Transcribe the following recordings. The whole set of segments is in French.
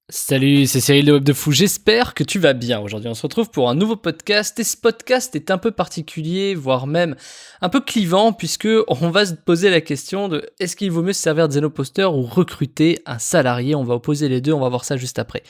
Salut, c'est Cyril de Web de Fou, j'espère que tu vas bien. Aujourd'hui on se retrouve pour un nouveau podcast et ce podcast est un peu particulier, voire même un peu clivant puisque on va se poser la question de est-ce qu'il vaut mieux se servir de Zenoposter ou recruter un salarié. On va opposer les deux, on va voir ça juste après.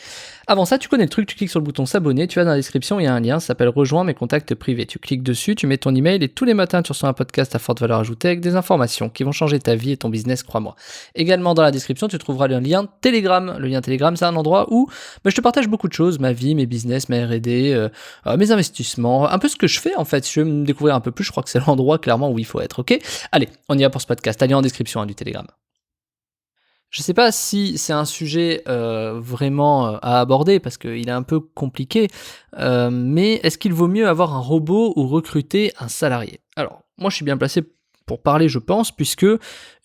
Avant ça, tu connais le truc, tu cliques sur le bouton s'abonner, tu vas dans la description, il y a un lien, ça s'appelle rejoins mes contacts privés. Tu cliques dessus, tu mets ton email et tous les matins tu reçois un podcast à forte valeur ajoutée avec des informations qui vont changer ta vie et ton business, crois-moi. Également dans la description, tu trouveras le lien Telegram. Le lien Telegram, c'est un endroit où je te partage beaucoup de choses, ma vie, mes business, ma R&D, mes investissements, un peu ce que je fais en fait. Si tu veux me découvrir un peu plus, je crois que c'est l'endroit clairement où il faut être, ok ? Allez, on y va pour ce podcast. Lien en description du Telegram. Je sais pas si c'est un sujet vraiment à aborder parce qu'il est un peu compliqué, mais est-ce qu'il vaut mieux avoir un robot ou recruter un salarié ? Alors, moi je suis bien placé pour parler, je pense, puisque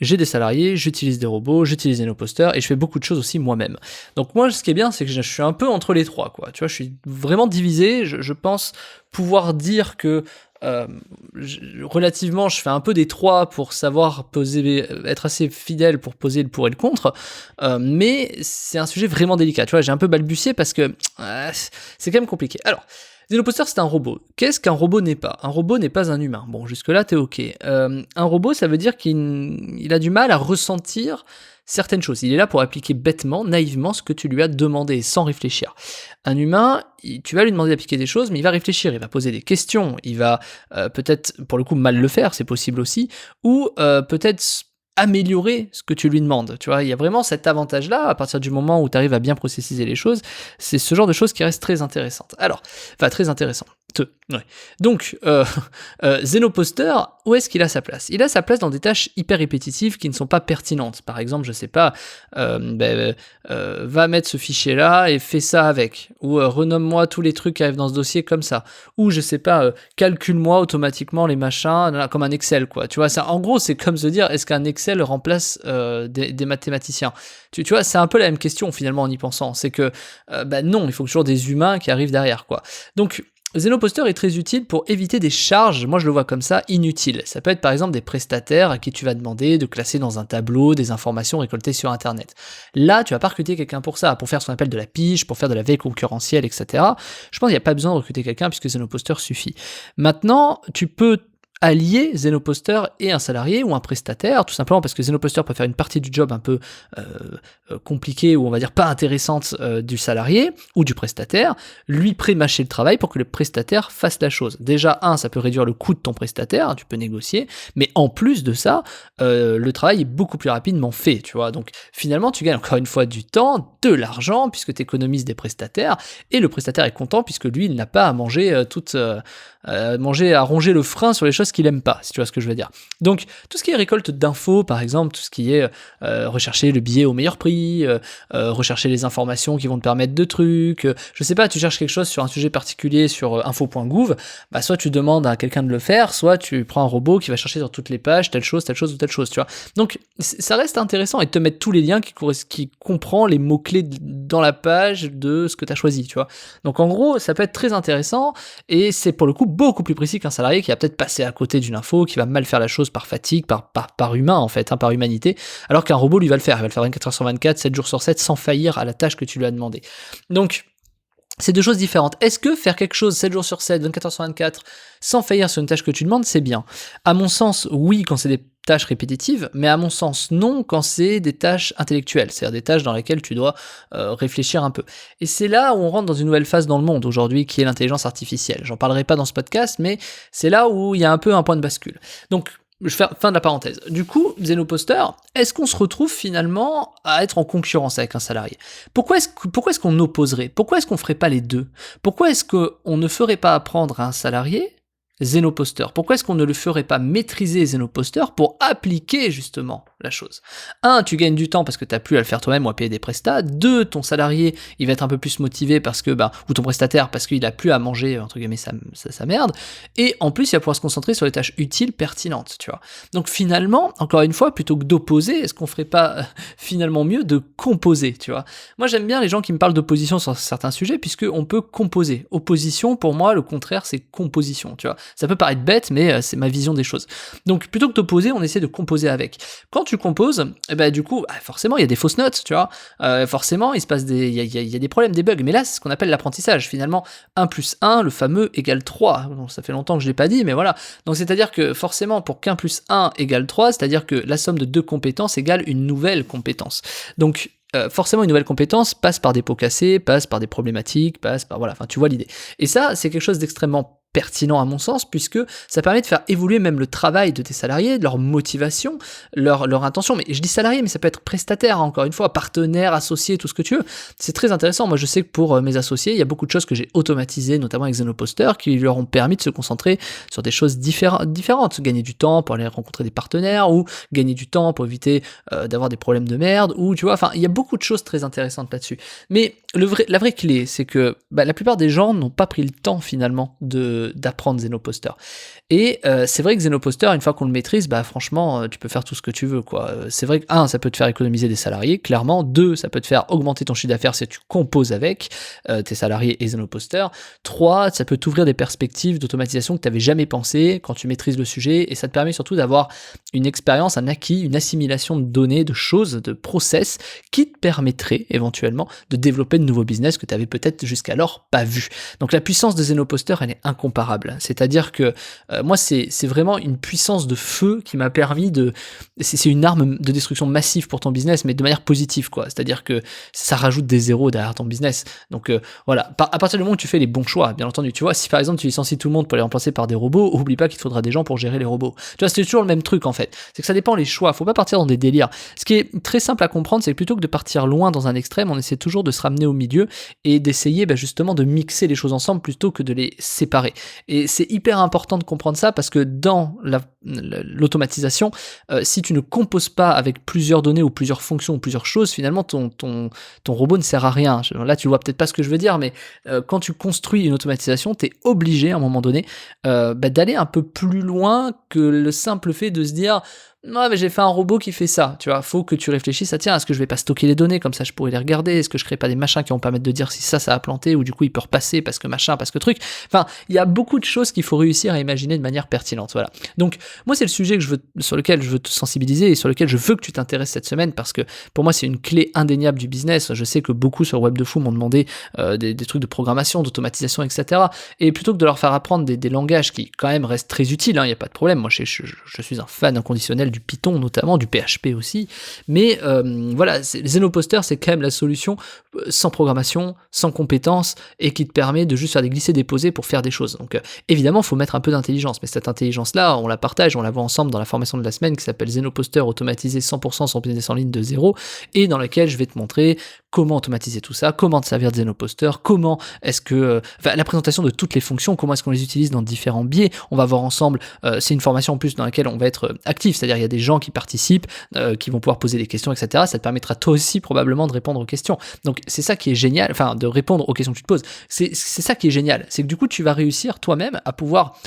j'ai des salariés, j'utilise des robots, j'utilise des no-posters et je fais beaucoup de choses aussi moi-même. Donc moi, ce qui est bien, c'est que je suis un peu entre les trois, quoi. Tu vois, je suis vraiment divisé. Je pense pouvoir dire que relativement, je fais un peu des trois pour savoir poser, être assez fidèle pour poser le pour et le contre, mais c'est un sujet vraiment délicat. Tu vois, j'ai un peu balbutié parce que c'est quand même compliqué. Alors, Zenoposter, c'est un robot. Qu'est-ce qu'un robot n'est pas ? Un robot n'est pas un humain. Bon, jusque-là, t'es ok. Un robot, ça veut dire qu'il a du mal à ressentir certaines choses. Il est là pour appliquer bêtement, naïvement, ce que tu lui as demandé, sans réfléchir. Un humain, tu vas lui demander d'appliquer des choses, mais il va réfléchir, il va poser des questions, il va peut-être, pour le coup, mal le faire, c'est possible aussi, ou peut-être améliorer ce que tu lui demandes. Tu vois, il y a vraiment cet avantage-là, à partir du moment où tu arrives à bien processiser les choses, c'est ce genre de choses qui reste très intéressante. Alors, enfin, très intéressant. Ouais. Donc, Zenoposter, où est-ce qu'il a sa place ? Il a sa place dans des tâches hyper répétitives qui ne sont pas pertinentes. Par exemple, je sais pas, va mettre ce fichier-là et fais ça avec. Ou renomme-moi tous les trucs qui arrivent dans ce dossier comme ça. Ou je sais pas, calcule-moi automatiquement les machins comme un Excel, quoi. Tu vois, ça, en gros, c'est comme se dire, est-ce qu'un Excel remplace des mathématiciens ? Tu vois, c'est un peu la même question finalement en y pensant. C'est que, non, il faut toujours des humains qui arrivent derrière, quoi. Donc, Zenoposter est très utile pour éviter des charges, moi je le vois comme ça, inutiles. Ça peut être par exemple des prestataires à qui tu vas demander de classer dans un tableau des informations récoltées sur internet. Là, tu vas pas recruter quelqu'un pour ça, pour faire ce qu'on appelle de la pige, pour faire de la veille concurrentielle, etc. Je pense qu'il n'y a pas besoin de recruter quelqu'un puisque Zenoposter suffit. Maintenant, tu peux allier Zenoposter et un salarié ou un prestataire, tout simplement parce que Zenoposter peut faire une partie du job un peu compliquée ou on va dire pas intéressante du salarié ou du prestataire, lui pré-mâcher le travail pour que le prestataire fasse la chose. Déjà, ça peut réduire le coût de ton prestataire, tu peux négocier, mais en plus de ça, le travail est beaucoup plus rapidement fait, tu vois. Donc finalement, tu gagnes encore une fois du temps, de l'argent, puisque tu économises des prestataires, et le prestataire est content puisque lui, il n'a pas à manger à ronger le frein sur les choses qu'il aime pas, si tu vois ce que je veux dire. Donc, tout ce qui est récolte d'infos, par exemple, tout ce qui est rechercher le billet au meilleur prix, rechercher les informations qui vont te permettre de trucs, je sais pas, tu cherches quelque chose sur un sujet particulier sur info.gouv, soit tu demandes à quelqu'un de le faire, soit tu prends un robot qui va chercher sur toutes les pages telle chose ou telle chose, tu vois. Donc, ça reste intéressant et te mettre tous les liens qui comprend les mots-clés dans la page de ce que tu as choisi, tu vois. Donc, en gros, ça peut être très intéressant et c'est pour le coup beaucoup plus précis qu'un salarié qui va peut-être passer à côté d'une info, qui va mal faire la chose par fatigue, par humain en fait, par humanité, alors qu'un robot lui va le faire, il va le faire 24 heures sur 24, 7 jours sur 7, sans faillir à la tâche que tu lui as demandé. Donc, c'est deux choses différentes. Est-ce que faire quelque chose 7 jours sur 7, 24 heures sur 24, sans faillir sur une tâche que tu demandes, c'est bien ? À mon sens, oui, quand c'est des tâches répétitives, mais à mon sens, non, quand c'est des tâches intellectuelles, c'est-à-dire des tâches dans lesquelles tu dois réfléchir un peu. Et c'est là où on rentre dans une nouvelle phase dans le monde aujourd'hui, qui est l'intelligence artificielle. J'en parlerai pas dans ce podcast, mais c'est là où il y a un peu un point de bascule. Donc, je fais fin de la parenthèse. Du coup, Zenoposter, est-ce qu'on se retrouve finalement à être en concurrence avec un salarié ? Pourquoi est-ce qu'on opposerait ? Pourquoi est-ce qu'on ferait pas les deux ? Pourquoi est-ce qu'on ne ferait pas apprendre à un salarié Zenoposter ? Pourquoi est-ce qu'on ne le ferait pas maîtriser Zenoposter pour appliquer justement la chose ? 1, tu gagnes du temps parce que tu n'as plus à le faire toi-même ou à payer des prestats. 2, ton salarié, il va être un peu plus motivé parce que, ou ton prestataire, parce qu'il a plus à manger, entre guillemets, sa merde. Et en plus, il va pouvoir se concentrer sur les tâches utiles, pertinentes, tu vois. Donc finalement, encore une fois, plutôt que d'opposer, est-ce qu'on ferait pas finalement mieux de composer, tu vois ? Moi, j'aime bien les gens qui me parlent d'opposition sur certains sujets, puisque on peut composer. Opposition, pour moi, le contraire, c'est composition, tu vois. Ça peut paraître bête, mais c'est ma vision des choses. Donc, plutôt que d'opposer, on essaie de composer avec. Quand tu composes, et ben du coup, forcément, il y a des fausses notes, tu vois. Forcément, il se passe il y a des problèmes, des bugs. Mais là, c'est ce qu'on appelle l'apprentissage. Finalement, 1 plus 1, le fameux égale 3. Bon, ça fait longtemps que je l'ai pas dit, mais voilà. Donc, c'est-à-dire que forcément, pour qu'un plus 1 égale 3, c'est-à-dire que la somme de 2 compétences égale une nouvelle compétence. Donc, forcément, une nouvelle compétence passe par des pots cassés, passe par des problématiques, passe par... Voilà, enfin, tu vois l'idée. Et ça, c'est quelque chose d'extrêmement pertinent à mon sens, puisque ça permet de faire évoluer même le travail de tes salariés, leur motivation, leur intention. Mais je dis salarié, mais ça peut être prestataire, encore une fois, partenaire, associé, tout ce que tu veux. C'est très intéressant. Moi, je sais que pour mes associés, il y a beaucoup de choses que j'ai automatisées, notamment avec Zenoposter, qui leur ont permis de se concentrer sur des choses différentes. Gagner du temps pour aller rencontrer des partenaires, ou gagner du temps pour éviter d'avoir des problèmes de merde, ou tu vois, enfin, il y a beaucoup de choses très intéressantes là-dessus. Mais la vraie clé, c'est que la plupart des gens n'ont pas pris le temps, finalement, d'apprendre Zenoposter. Et c'est vrai que Zenoposter, une fois qu'on le maîtrise, franchement, tu peux faire tout ce que tu veux, quoi. C'est vrai que, 1, ça peut te faire économiser des salariés, clairement. 2, ça peut te faire augmenter ton chiffre d'affaires si tu composes avec tes salariés et Zenoposter. 3, ça peut t'ouvrir des perspectives d'automatisation que tu n'avais jamais pensé quand tu maîtrises le sujet, et ça te permet surtout d'avoir une expérience, un acquis, une assimilation de données, de choses, de process qui te permettrait éventuellement de développer de nouveaux business que tu avais peut-être jusqu'alors pas vu. Donc la puissance de Zenoposter, elle est incomparable. C'est-à-dire que moi, c'est vraiment une puissance de feu qui m'a permis de... C'est une arme de destruction massive pour ton business, mais de manière positive, quoi. C'est-à-dire que ça rajoute des zéros derrière ton business. Donc voilà, à partir du moment où tu fais les bons choix, bien entendu, tu vois, si par exemple tu licencies tout le monde pour les remplacer par des robots, oublie pas qu'il te faudra des gens pour gérer les robots. Tu vois, c'est toujours le même truc en fait. C'est que ça dépend les choix, faut pas partir dans des délires. Ce qui est très simple à comprendre, c'est que plutôt que de partir loin dans un extrême, on essaie toujours de se ramener au milieu et d'essayer justement de mixer les choses ensemble plutôt que de les séparer. Et c'est hyper important de comprendre ça parce que dans l'automatisation, si tu ne composes pas avec plusieurs données ou plusieurs fonctions ou plusieurs choses, finalement ton robot ne sert à rien. Là, tu vois peut-être pas ce que je veux dire, mais quand tu construis une automatisation, tu es obligé à un moment donné d'aller un peu plus loin que le simple fait de se dire non, mais j'ai fait un robot qui fait ça, tu vois, faut que tu réfléchisses à tiens, est-ce que je vais pas stocker les données, comme ça je pourrais les regarder, est-ce que je crée pas des machins qui vont permettre de dire si ça a planté, ou du coup il peut repasser parce que machin, parce que truc, enfin, il y a beaucoup de choses qu'il faut réussir à imaginer de manière pertinente, voilà. Donc, moi c'est le sujet sur lequel je veux te sensibiliser et sur lequel je veux que tu t'intéresses cette semaine, parce que pour moi c'est une clé indéniable du business, je sais que beaucoup sur Web de Fou m'ont demandé des trucs de programmation, d'automatisation, etc. Et plutôt que de leur faire apprendre des langages qui quand même restent très utiles, il n'y a pas de problème, moi je suis un fan inconditionnel du Python notamment, du PHP aussi, mais voilà, Zenoposter c'est quand même la solution sans programmation, sans compétences, et qui te permet de juste faire des glisser-déposer pour faire des choses. Donc évidemment, il faut mettre un peu d'intelligence, mais cette intelligence-là, on la partage, on la voit ensemble dans la formation de la semaine qui s'appelle Zenoposter automatisé 100% son business en ligne de zéro, et dans laquelle je vais te montrer comment automatiser tout ça, comment te servir de Zenoposter, comment est-ce que... la présentation de toutes les fonctions, comment est-ce qu'on les utilise dans différents biais, on va voir ensemble, c'est une formation en plus dans laquelle on va être actif, c'est-à-dire il y a des gens qui participent, qui vont pouvoir poser des questions, etc. Ça te permettra toi aussi probablement de répondre aux questions. Donc c'est ça qui est génial, enfin de répondre aux questions que tu te poses. C'est ça qui est génial, c'est que du coup tu vas réussir toi-même à pouvoir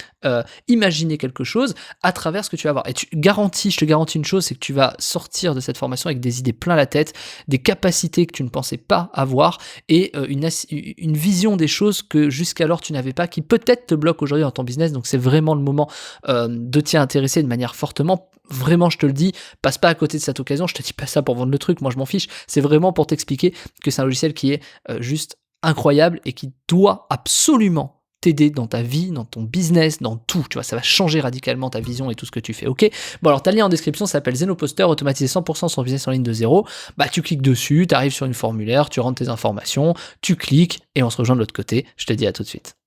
imaginer quelque chose à travers ce que tu vas avoir. Et je te garantis une chose, c'est que tu vas sortir de cette formation avec des idées plein la tête, des capacités que tu ne pensais pas avoir, et une vision des choses que jusqu'alors tu n'avais pas, qui peut-être te bloque aujourd'hui dans ton business. Donc c'est vraiment le moment de t'y intéresser de manière fortement. Vraiment, je te le dis, passe pas à côté de cette occasion. Je te dis pas ça pour vendre le truc, moi je m'en fiche. C'est vraiment pour t'expliquer que c'est un logiciel qui est juste incroyable et qui doit absolument t'aider dans ta vie, dans ton business, dans tout, tu vois, ça va changer radicalement ta vision et tout ce que tu fais, ok? Bon, alors, t'as le lien en description, ça s'appelle Zenoposter, automatiser 100% son business en ligne de zéro. Tu cliques dessus, t'arrives sur une formulaire, tu rentres tes informations, tu cliques, et on se rejoint de l'autre côté. Je te dis à tout de suite.